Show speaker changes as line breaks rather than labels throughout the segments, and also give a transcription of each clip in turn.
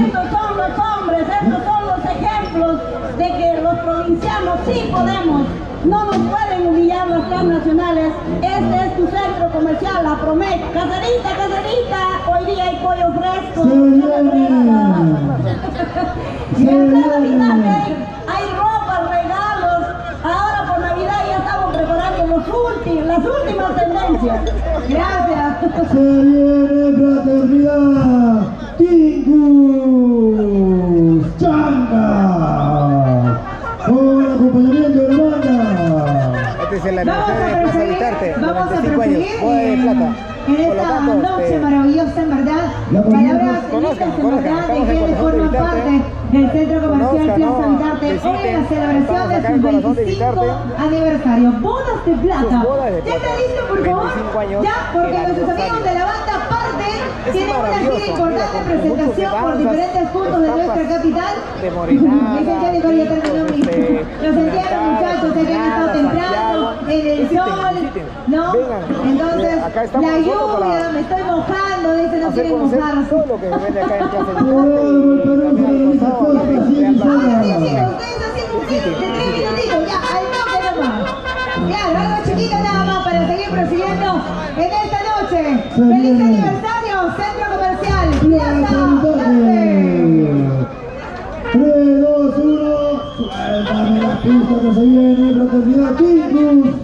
estos son los hombres, estos son los ejemplos de que los provincianos sí podemos. No nos pueden humillar las transnacionales. Este es tu centro comercial, la Promet. Caserita, caserita, hoy día hay pollo fresco. Y en cada Navidad hay ropa, regalos. Ahora por Navidad ya estamos preparando las últimas tendencias. Gracias.
Se viene fraternidad. Tingus Changa. Con acompañamiento de la banda.
Este es el aniversario de Plaza Vitarte,
vamos a
95 años, boda de plata.
En
Por lo
esta
tanto,
noche maravillosa, en verdad, palabras
conozcan,
bonitas, en verdad, de
estamos en
quienes
Corazón de
forman
Vitarte.
parte del Centro Comercial
Conozcan,
Plaza
¿no?
Vitarte, hoy en la
Visiten,
celebración de
estamos acá
su
en Corazón de
25
Vitarte.
aniversario. Bodas de plata.
Sus bodas de
¿Ya está
plata.
listo, por favor?
25 años
Ya, porque
el
nuestros amigos
aniversario.
de la banda parten,
Es
tienen una gira
maravilloso,
importante
mira, con
presentación por
muchos
diferentes puntos de nuestra
estampas
capital.
de Morenada,
Dicen que ya terminó mi... Los entierros, muchachos, se ven estado temprano, en el sol, ¿no?
Vengan.
Entonces,
Acá estamos
la
nosotros
lluvia,
para
me estoy mojando, dice, no
hacer
quieren
conocer
mojarse.
todo lo que se vende acá en Plaza Vitarte y también al costado de
Ahora sí,
Plaza
chicos, ustedes haciendo un film de 3 minutitos, ya, al toque nomás. Claro, algo chiquito nada más para seguir prosiguiendo en esta noche. ¡Feliz aniversario, Centro Comercial Plaza Vitarte!
3, 2, 1. Suéltame la pista que se viene fraternidad Tingus.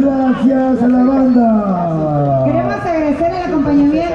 gracias a la banda.
Queremos agradecer el acompañamiento